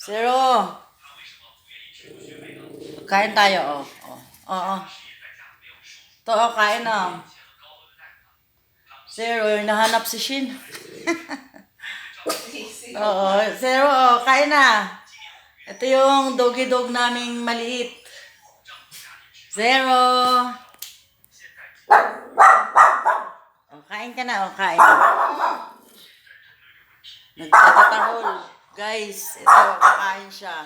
Zero. Kain tayo, oh. Oh. Oo. To, oh, kain na. Zero, nahanap si Shin. Oo, Zero, oh, kain na. Ito yung doggy dog naming maliit. Zero. Oh, kain ka na, oh, kain. Nagtatatahol. Guys, ito, kakain siya.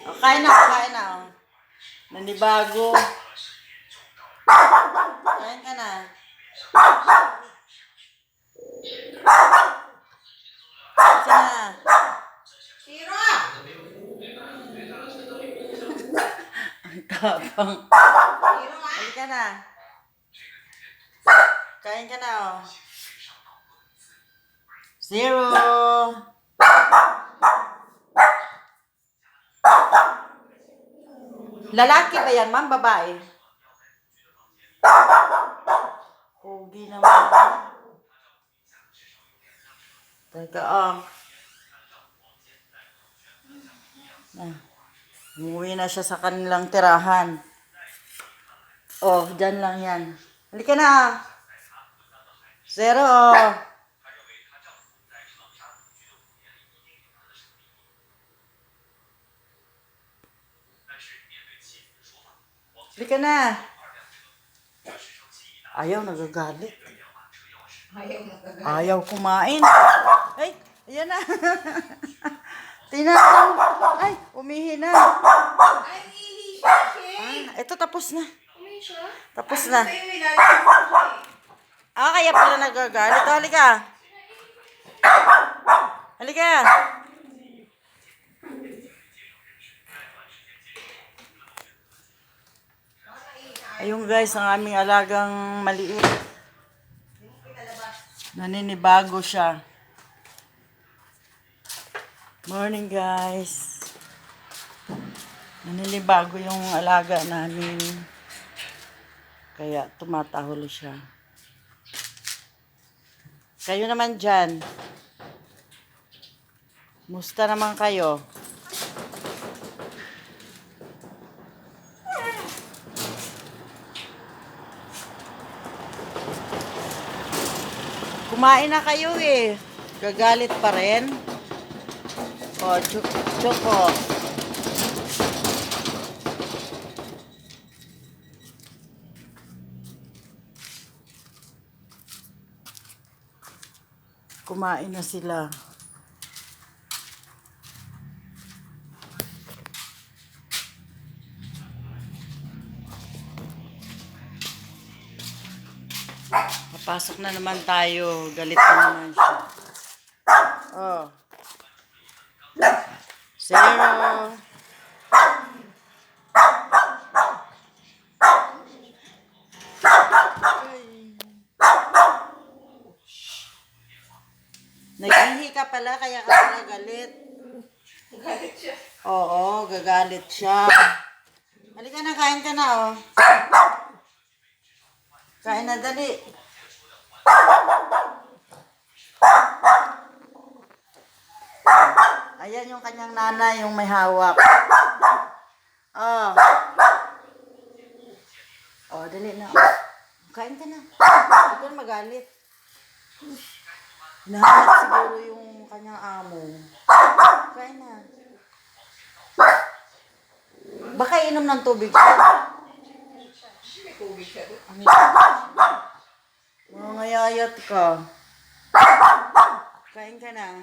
Oh, kain na, oh. Nanibago. Kain ka na. Kasi na. Sira! Ang tapang. Sira nga! Halika na. Kain ka na, oh. Zero. Lalaki ba yan, ma'am? Babae? Pogi naman. Teka, oh. Umuwi na siya sa kanilang tirahan. Oh, dyan lang yan. Halika na. Zero. Halika na. Ayaw, nagagalit. Ayaw kumain. Ay, ayan na. Tinatang. Ay, umihi na. Ay, ihi siya, Shay! Ito tapos na. Umihi siya? Tapos na. Sa'yo, ilalagay ko, Kaya pala nagagalit. Oh, halika. Halika. Ayun guys, ang aming alagang maliit. Naninibago siya. Morning guys. Naninibago yung alaga namin. Kaya tumatahol siya. Kayo naman dyan. Musta naman kayo? Kumain na kayo eh. Gagalit pa rin. O, Choco. Kumain na sila. Papasok na naman tayo. Galit na naman siya. Oh. Zero. Nag-ihi ka pala, kaya ka pala galit. Galit siya. Oo, gagalit siya. Halika na, kain ka na, oh. Kain na, dali. Ayan yung kanyang nanay, yung may hawak. Oh. Oh, dali na. Kain ka na. Huwag ka na magalit. Hinahanap siguro yung kanyang amo. Kain na. Baka inom ng tubig siya. May tubig siya doon. Mangayayat ka. Kain ka na.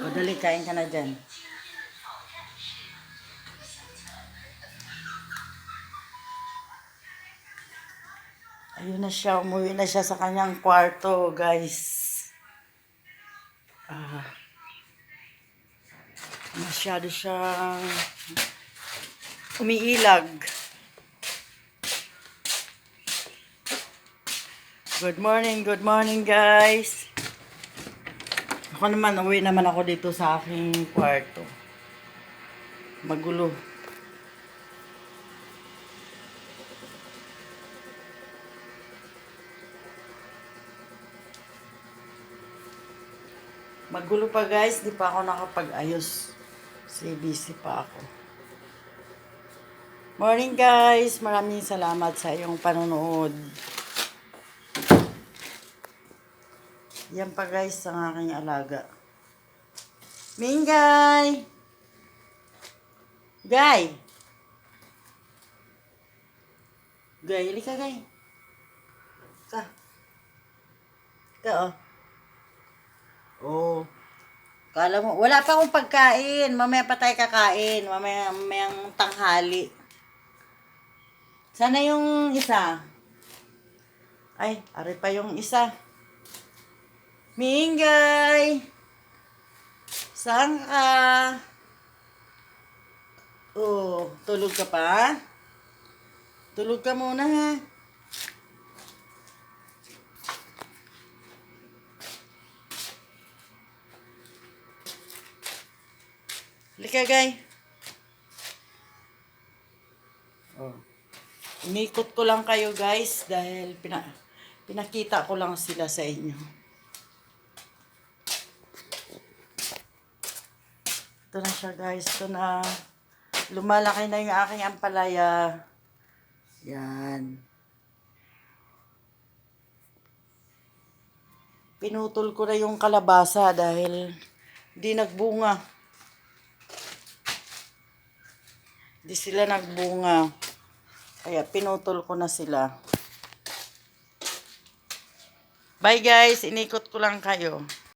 O, dali, kain ka na dyan. Ayun na siya, umuwi na siya sa kanyang kwarto, guys. Masyado siyang umiilag. Good morning guys. Ako naman, uwi naman ako dito sa aking kwarto. Magulo. Magulo pa guys, di pa ako nakapag-ayos. Kasi busy pa ako. Morning guys, maraming salamat sa iyong panonood. Yan pa guys ang aking alaga. Mingay! Gay! Gay, halika gay. Ka. Ka oh. Oh. Kala mo, wala pa akong pagkain. Mamaya pa tayo kakain. Mamayang tanghali. Sana yung isa. Ay, ari pa yung isa. Mingay! Saan ka? Oh, tulog ka pa? Tulog ka muna ha. Halika, guy. Oh. Inikot ko lang kayo, guys, dahil pinakita ko lang sila sa inyo. Ito na siya, guys. Ito na. Lumalaki na yung aking ampalaya. Yan. Pinutol ko na yung kalabasa dahil di nagbunga. Di sila nagbunga. Kaya pinutol ko na sila. Bye guys, inikot ko lang kayo.